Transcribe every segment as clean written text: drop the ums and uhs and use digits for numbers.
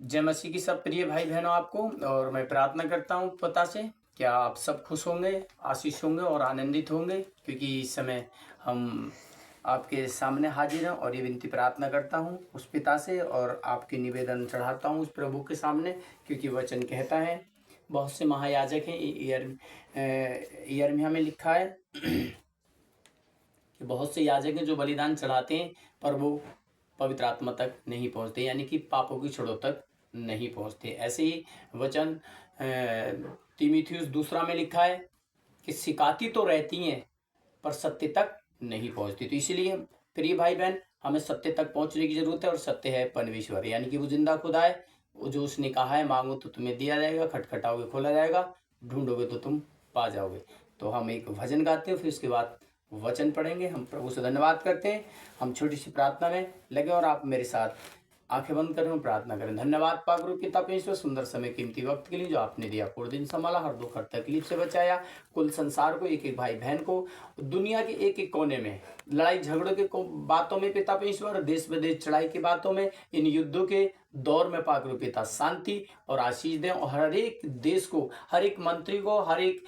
जय मसीह की सब प्रिय भाई बहनों आपको। और मैं प्रार्थना करता हूँ पिता से क्या आप सब खुश होंगे, आशीष होंगे और आनंदित होंगे, क्योंकि इस समय हम आपके सामने हाजिर हैं। और ये विनती प्रार्थना करता हूँ उस पिता से और आपके निवेदन चढ़ाता हूँ उस प्रभु के सामने, क्योंकि वचन कहता है, बहुत से महायाजक हैं, यिर्मयाह में लिखा है कि बहुत से याजक हैं जो बलिदान चढ़ाते हैं पर वो पवित्र आत्मा तक नहीं पहुंचते, यानी कि पापों की छड़ों तक नहीं पहुंचते। ऐसे ही वचन तीमुथियुस दूसरा में लिखा है कि सिखाती तो रहती हैं पर सत्य तक नहीं पहुंचती। तो इसीलिए प्रिय भाई बहन, हमें सत्य तक पहुंचने की जरूरत है, और सत्य है परमेश्वर, यानी कि वो जिंदा खुदा है। वो जो उसने कहा है, मांगो तो तुम्हें दिया जाएगा, खटखटाओगे खोला जाएगा, ढूंढोगे तो तुम पा जाओगे। तो हम एक भजन गाते हैं, फिर उसके बाद वचन पढ़ेंगे। हम प्रभु से धन्यवाद करते हैं। हम छोटी सी प्रार्थना में लगे और आप मेरे साथ आंखें बंद करें और प्रार्थना करें। धन्यवाद पाक रूप पिता परमेश्वर, सुंदर समय कीमती वक्त के लिए जो आपने दिया, पूरे दिन संभाला, हर दुख हर तकलीफ से बचाया, कुल संसार को, एक एक भाई बहन को, दुनिया के एक एक कोने में लड़ाई झगड़ों के बातों में पिता परमेश्वर, देश विदेश चढ़ाई की बातों में, इन युद्धों के दौर में पाक रूप पिता शांति और आशीष दें, और हर एक देश को, हर एक मंत्री को, हर एक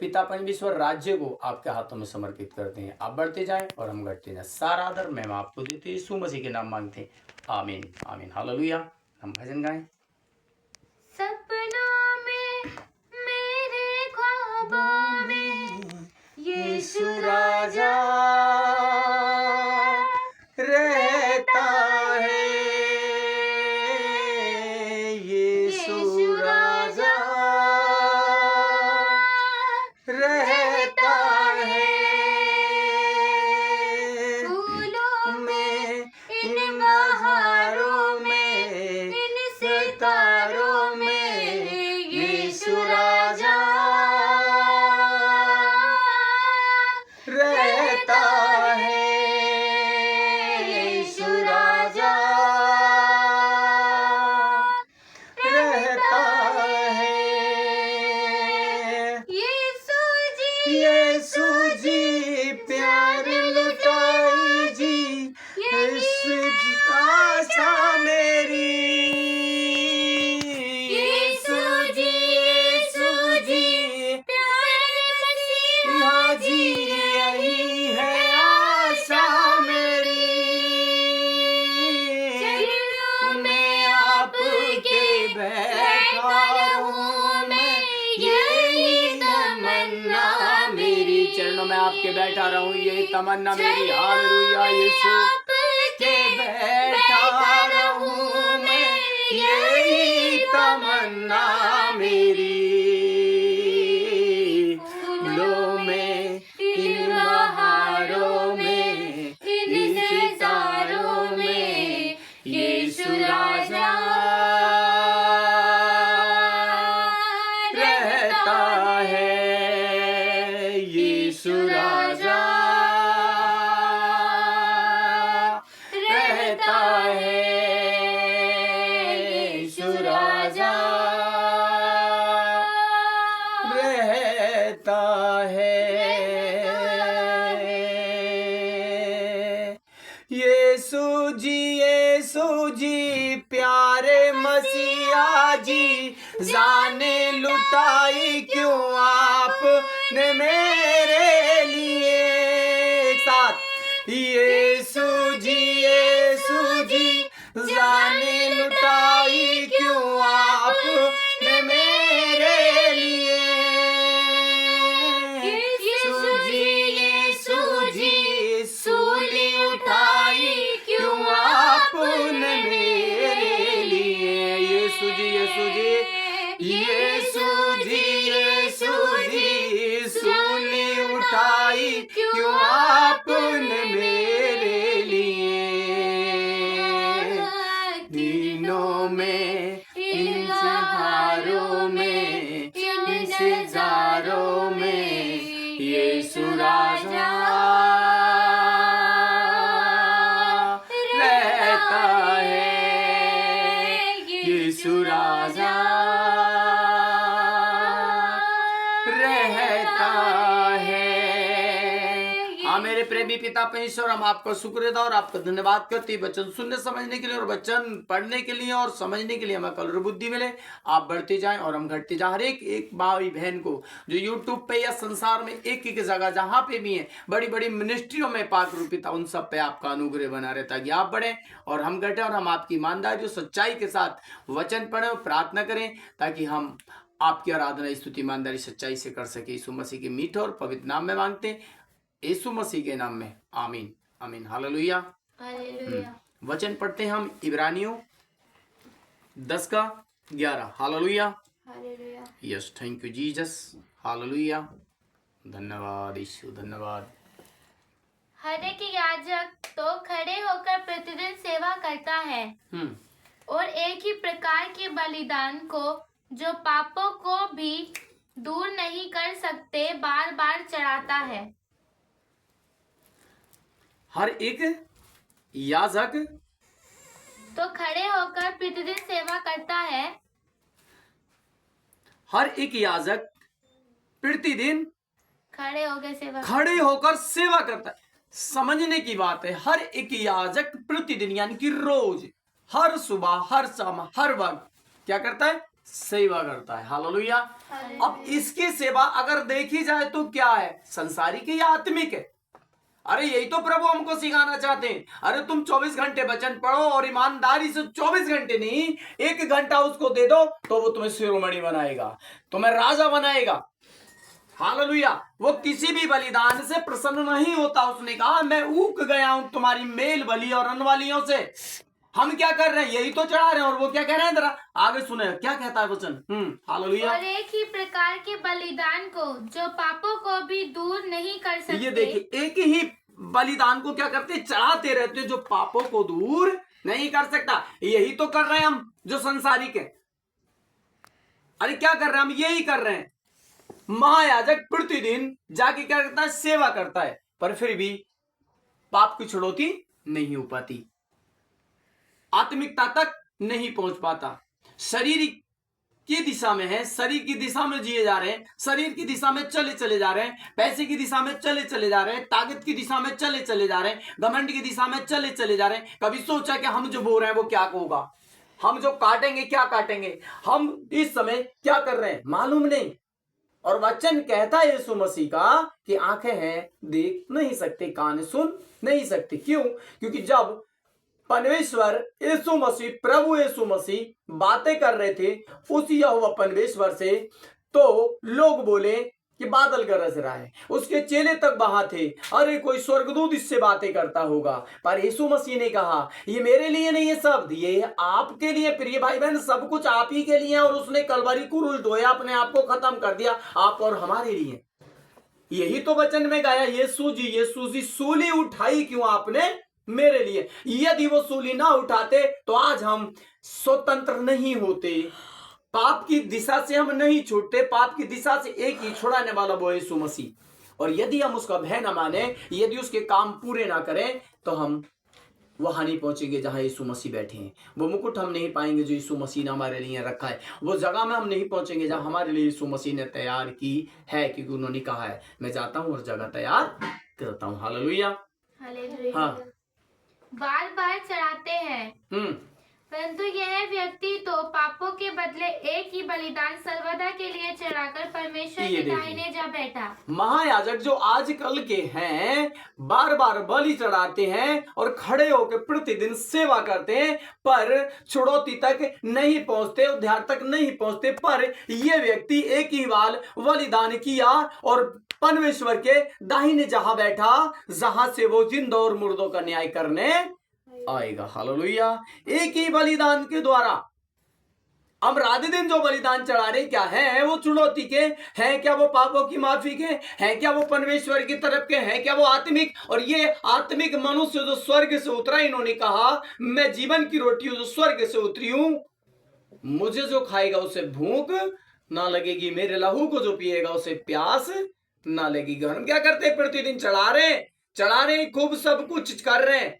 पिता परमेश्वर राज्य को आपके हाथों में समर्पित करते हैं। आप बढ़ते जाएं और हम घटते जाएं। सारा आदर मैं आपको देते यीशु मसीह के नाम मांगते हैं, आमीन आमीन हालेलुया। हम भजन गाएं। सपनों में मेरे ख्वाबों में यीशु राजा रहता है, यीशु राजा रहता है। फूलों में इन बहारों में इन सितारों में यीशु राजा रहता है, यीशु राजा रहता है। यीशु जी प्यार लुटाई जी, यीशु आशा मेरी। यीशु जी प्यारे यहाँ जी यही है आशा मेरी। चरणों मैं आपके बैठा रहूं, मैं यही तमन्ना मेरी। चरणों में आपके बैठा रहूं, यही तमन्ना मेरी। हालेलुया। यीशु के बैठा रहूं, मैं यही तमन्ना मेरी। फूलों में इन बहारों में इन सितारों में यीशु राजा रहता है, यीशु राजा रहता है, यीशु राजा रहता है। यीशु जी प्यारे मसीहा जी, जाने लुटाई क्यों आपने मेरे लिए। एक साथ, यीशु जी जाने लुटाई क्यों आपने मेरे लिए। यीशु जी सूली उठाई क्यों आपने मेरे लिए। यीशु जी सूली उठाई क्यों आपने मेरे लिए। दिनों में इंतज़ारों में इंतज़ारों में यीशु राजा रहता है, यीशु राजा रहता है। हाँ मेरे प्रेमी पिता परमेश्वर, हम आपका शुक्रिया और आपका धन्यवाद करते हैं वचन सुनने समझने के लिए और वचन पढ़ने के लिए और समझने के लिए हमें कल बुद्धि मिले। आप बढ़ते जाएं और हम घटते जाएं। हर एक भाई बहन को जो यूट्यूब पे या संसार में एक एक जगह जहां पे भी है बड़ी बड़ी मिनिस्ट्रियों में पाक रूपिता, उन सब पे आपका अनुग्रह बना रहे ताकि आप बढ़े और हम घटे और हम आपकी ईमानदारी सच्चाई के साथ वचन पढ़े और प्रार्थना करें ताकि हम आपकी आराधना स्तुति ईमानदारी सच्चाई से कर सके। यीशु मसीह के मीठे और पवित्र नाम में मांगते हैं, यीशु मसीह के नाम में, आमीन आमीन। Hallelujah hallelujah. वचन पढ़ते हैं हम इब्रानियों 10:11। Hallelujah. Hallelujah. Yes, thank you Jesus. Hallelujah, धन्यवाद यीशु, धन्यवाद। हर एक याजक तो खड़े होकर प्रतिदिन सेवा करता है और एक ही प्रकार के बलिदान को जो पापों को भी दूर नहीं कर सकते बार बार चढ़ाता है। हर एक याजक तो खड़े होकर प्रतिदिन सेवा करता है। हर एक याजक प्रतिदिन खड़े होकर सेवा करता है। समझने की बात है, हर एक याजक प्रतिदिन यानी कि रोज, हर सुबह, हर शाम, हर वक्त क्या करता है? सेवा करता है। हालेलुया। अब इसकी सेवा अगर देखी जाए तो क्या है? संसारिक या आत्मिक है? अरे यही तो प्रभु हमको सिखाना चाहते हैं। अरे तुम 24 घंटे वचन पढ़ो और ईमानदारी से 24 घंटे नहीं, 1 घंटा उसको दे दो तो वो तुम्हें शिरोमणि बनाएगा, तुम्हें राजा बनाएगा। हालेलुया। वो किसी भी बलिदान से प्रसन्न नहीं होता। उसने कहा मैं ऊक गया हूं तुम्हारी मेल बलि और अन्नबलियों से। हम क्या कर रहे हैं? यही तो चढ़ा रहे हैं। और वो क्या कह रहे हैं? जरा आगे सुने क्या कहता है वचन। हालेलुया। और एक ही प्रकार के बलिदान को जो पापों को भी दूर नहीं कर सकते। ये देखिए, एक ही बलिदान को क्या करते? चढ़ाते रहते, जो पापों को दूर नहीं कर सकता। यही तो कर रहे हैं हम जो संसारिक है। अरे क्या कर रहे हैं हम? यही कर रहे हैं। महायाजक प्रतिदिन जाके क्या करता है? सेवा करता है, पर फिर भी पाप की छुड़ौती नहीं हो पाती, आत्मिकता तक नहीं पहुंच पाता। शरीर की दिशा में है, शरीर की दिशा में जिए जा रहे हैं, शरीर की दिशा में चले जा रहे हैं, पैसे की दिशा में चले जा रहे हैं, ताकत की दिशा में चले जा रहे हैं, घमंड की दिशा में चले जा रहे हैं। कभी सोचा कि हम जो बोल रहे हैं वो क्या होगा? हम जो काटेंगे क्या काटेंगे? हम इस समय क्या कर रहे हैं मालूम नहीं। और वचन कहता है यीशु मसीह का कि आंखें हैं देख नहीं सकते, कान सुन नहीं सकते। क्यों? क्योंकि जब परमेश्वर यीशु मसीह, प्रभु यीशु मसीह बातें कर रहे थे उस यहोवा परमेश्वर से, तो लोग बोले कि बादल गरज रहा है। उसके चेले तक वहां थे, अरे कोई स्वर्गदूत इससे बातें करता होगा। पर यीशु मसीह ने कहा ये मेरे लिए नहीं है शब्द, ये आपके लिए प्रिय भाई बहन, सब कुछ आप ही के लिए। और उसने कलवरी क्रूस धोया, अपने आप को खत्म कर दिया आप और हमारे लिए। यही तो वचन में गाया, यीशु जी सूली उठाई क्यों आपने मेरे लिए। यदि वो सूली ना उठाते तो आज हम स्वतंत्र नहीं होते, पाप की दिशा से हम नहीं छूटते। पाप की दिशा से एक ही छुड़ाने वाला वो यीशु मसीह। और यदि हम उसका भय न माने, यदि उसके काम पूरे ना करें, तो हम वहां नहीं पहुंचेंगे जहां यीशु मसीह बैठे हैं। वो मुकुट हम नहीं पाएंगे जो यीशु मसीह ने हमारे लिए रखा है। वो जगह में हम नहीं पहुंचेंगे जहां हमारे लिए यीशु मसीह ने तैयार की है, क्योंकि उन्होंने कहा है मैं जाता हूं और जगह तैयार करता हूं। हालेलुया। हाँ, बार बार चढ़ाते हैं, परंतु यह व्यक्ति तो पापों के बदले एक ही बलिदान सर्वदा के लिए चढ़ाकर परमेश्वर के दाहिने जा बैठा। महायाजक जो आजकल के हैं बार बार बलि चढ़ाते हैं और खड़े होकर प्रतिदिन सेवा करते हैं, पर छुड़ौती तक नहीं पहुंचते, उद्धार तक नहीं पहुंचते। पर यह व्यक्ति एक ही बार बलिदान किया और परमेश्वर के दाहिने जहां बैठा, जहां से वो जिंदा और मुर्दों का न्याय करने आएगा। हालेलुया। एक ही बलिदान के द्वारा हम रात दिन जो बलिदान चढ़ा रहे क्या है? वो चुनौती के हैं क्या? वो पापों की माफी के हैं क्या? वो परमेश्वर की तरफ के हैं क्या? वो आत्मिक। और ये आत्मिक मनुष्य जो स्वर्ग से उतरा, इन्होंने कहा मैं जीवन की रोटी हूं जो स्वर्ग से उतरी हूं, मुझे जो खाएगा उसे भूख ना लगेगी, मेरे लहू को जो पिएगा उसे प्यास ना लगेगी। हम क्या करते हैं? प्रतिदिन चढ़ा रहे, खूब सब कुछ कर रहे हैं,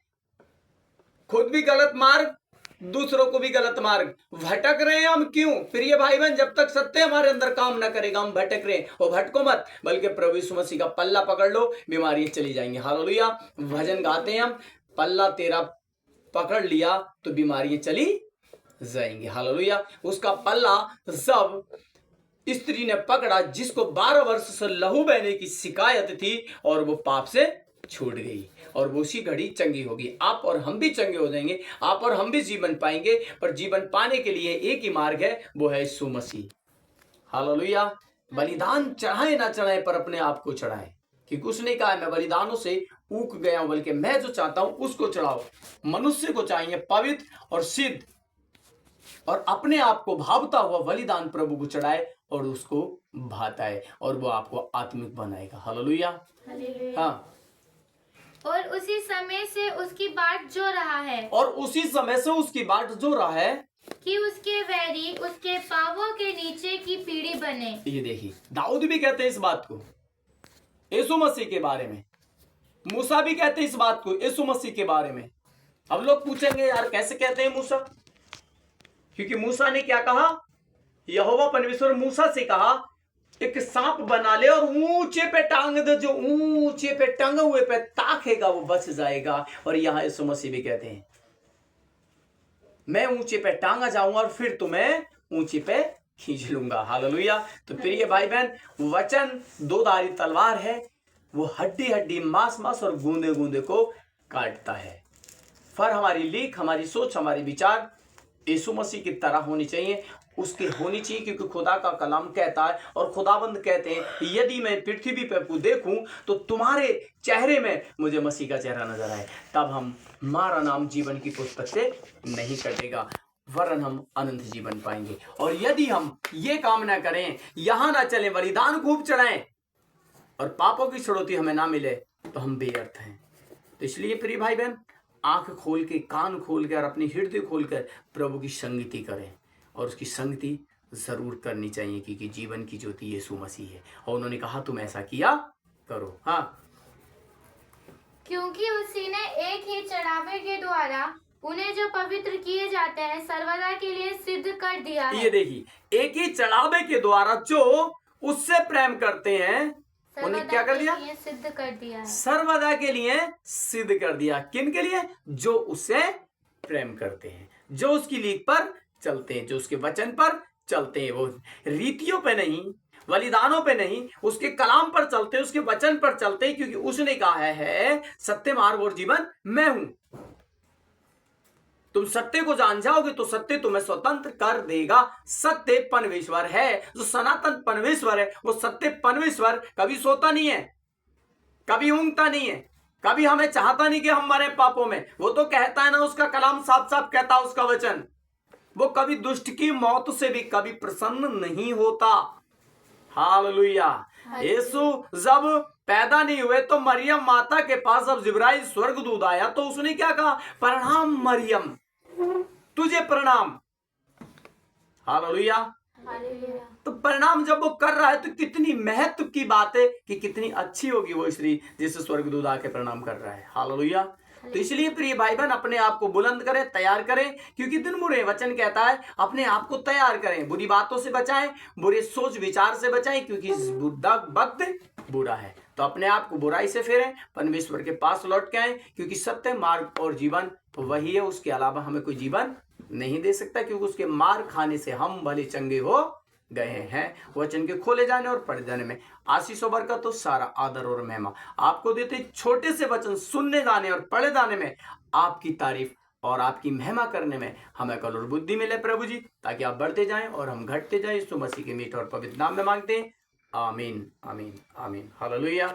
खुद भी गलत मार्ग दूसरों को भी गलत मार्ग। भटक रहे हैं हम क्यों? प्रिय भाई बहन, जब तक सत्य हमारे अंदर काम ना करेगा हम भटक रहे हैं। और भटको मत, बल्कि प्रभु यीशु मसीह का पल्ला पकड़ लो, बीमारियां चली जाएंगी। हालेलुया। भजन गाते हैं हम, पल्ला तेरा पकड़ लिया तो बीमारियां चली जाएंगी। हालेलुया। उसका पल्ला सब स्त्री ने पकड़ा जिसको 12 वर्ष से लहू बहने की शिकायत थी, और वो पाप से छूट गई, और वो उसी घड़ी चंगी होगी। आप और हम भी चंगे हो जाएंगे, आप और हम भी जीवन पाएंगे। पर जीवन पाने के लिए एक ही मार्ग है, वो है यीशु मसीह। हालेलुया। बलिदान चढ़ाए ना चढ़ाए, पर अपने आप को चढ़ाए, क्योंकि उसने कहा मैं बलिदानों से ऊक गया हूं, बल्कि मैं जो चाहता हूं उसको चढ़ाओ। मनुष्य को चाहिए पवित्र और सिद्ध, और अपने आप को भावता हुआ बलिदान प्रभु को चढ़ाए और उसको भाता है, और वो आपको आत्मिक बनाएगा। हालेलुया। हाँ। और उसी समय से उसकी बाट जो रहा है, और उसी समय से उसकी बाट जो रहा है कि उसके वैरी उसके पांवों के नीचे की पीढ़ी बने। ये देखिए, दाऊद भी कहते हैं इस बात को यीशु मसीह के बारे में, मूसा भी कहते हैं इस बात को यीशु मसीह के बारे में। अब लोग पूछेंगे यार कैसे कहते हैं मूसा? क्योंकि मूसा ने क्या कहा? यहोवा परमेश्वर मूसा से कहा एक सांप बना ले और ऊंचे पे टांग दे, जो ऊंचे पे टंगे हुए पे ताकेगा वो बच जाएगा। और यहां यीशु मसीह भी कहते हैं मैं ऊंचे पे टांगा जाऊंगा और फिर तुम्हें ऊंचे पे खींच लूंगा। हालेलुया। तो प्रिय भाई बहन, वचन दोधारी तलवार है, वो हड्डी हड्डी मांस मांस और गूंदे गूंदे को काटता है। पर हमारी लीक, हमारी सोच, हमारी विचार यीशु मसीह की तरह होनी चाहिए, उसकी होनी चाहिए। क्योंकि खुदा का कलाम कहता है और खुदाबंद कहते हैं यदि मैं पृथ्वी पर देखूं तो तुम्हारे चेहरे में मुझे मसीह का चेहरा नजर आए, तब हमारा नाम जीवन की पुस्तक से नहीं कटेगा, वरन हम अनंत जीवन पाएंगे। और यदि हम ये काम ना करें, यहां ना चलें, बलिदान खूब चढ़ाएं और पापों की छुड़ौती हमें ना मिले, तो हम बेअर्थ हैं। तो इसलिए प्रिय भाई बहन, आंख खोल के, कान खोल के और अपनी हृदय खोल कर प्रभु की संगति करें, और उसकी संगति जरूर करनी चाहिए, क्योंकि जीवन की ज्योति यीशु मसीह है। और उन्होंने कहा तुम ऐसा किया करो। हाँ, क्योंकि उसी ने एक ही चढ़ावे के द्वारा उन्हें जो पवित्र किए जाते हैं सर्वदा के लिए सिद्ध कर दिया है। ये देखिए, एक ही चढ़ावे के द्वारा जो उससे प्रेम करते हैं उन्हें क्या कर दिया? सिद्ध कर दिया है। सर्वदा के लिए सिद्ध कर दिया। किन के लिए? जो उससे प्रेम करते हैं, जो उसकी लीक पर चलते हैं, जो उसके वचन पर चलते हैं। वो रीतियों पे नहीं, बलिदानों पे नहीं, उसके कलाम पर चलते हैं, उसके वचन पर चलते हैं, क्योंकि उसने कहा है सत्य मार्ग और जीवन मैं हूं। तुम सत्य को जान जाओगे तो सत्य तुम्हें स्वतंत्र कर देगा। सत्य परमेश्वर है, जो सनातन परमेश्वर है, वो सत्य परमेश्वर कभी सोता नहीं है, कभी ऊँगता नहीं है, कभी हमें चाहता नहीं कि हम मरे पापों में। वो तो कहता है ना, उसका कलाम साफ साफ कहता है, उसका वचन, वो कभी दुष्ट की मौत से भी कभी प्रसन्न नहीं होता। हालेलुया। यीशु जब पैदा नहीं हुए तो मरियम माता के पास जब जिब्राइल स्वर्गदूत आया तो उसने क्या कहा? प्रणाम मरियम, तुझे प्रणाम। हालेलुया। तो प्रणाम जब वो कर रहा है तो कितनी महत्व की बात है कि कितनी अच्छी होगी वो स्त्री जिसे स्वर्गदूत आके प्रणाम कर रहा है। हालेलुया। तो इसलिए प्रिय भाई बहन, अपने आप को बुलंद करें, तैयार करें, क्योंकि दिन बुरे। वचन कहता है अपने आप को तैयार करें, बुरी बातों से बचाएं, बुरे सोच विचार से बचाएं, क्योंकि वक्त बुरा है। तो अपने आप को बुराई से फेरें, परमेश्वर के पास लौट के आए, क्योंकि सत्य मार्ग और जीवन वही है, उसके अलावा हमें कोई जीवन नहीं दे सकता। क्योंकि उसके मार खाने से हम भले चंगे हो गए हैं। वचन के खोले जाने और पढ़े जाने में आशीष और बरकत तो सारा आदर और महिमा आपको देते। छोटे से वचन सुनने जाने और पढ़े जाने में आपकी तारीफ और आपकी महिमा करने में हमें कल और बुद्धि मिले प्रभु जी, ताकि आप बढ़ते जाएं और हम घटते जाएं। यीशु मसीह के मीठे और पवित्र नाम में मांगते हैं, आमीन आमीन आमीन। हालेलुया।